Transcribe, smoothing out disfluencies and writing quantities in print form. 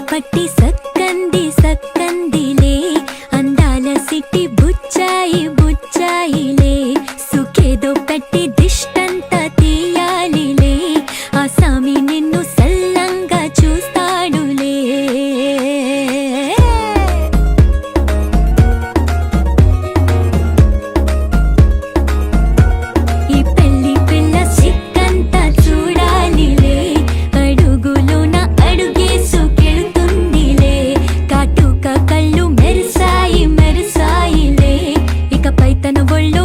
పట్టి సక్కంది సక్కందిలే అందాల సిట్టి బుచ్చాయి బుచ్చాయిలే సుఖేదో పెట్టి దిష్టంతా తీయాలిలే ఆ సామి నిన్ను సల్లంగా చూస్తాడులే ఈ పెళ్లి పిల్ల సిక్కంతా చూడాలిలే అడుగులోన అడుగేసు కళ్ళు మెరిసాయి మెరిసాయిలే ఇకపై తన ఒళ్ళు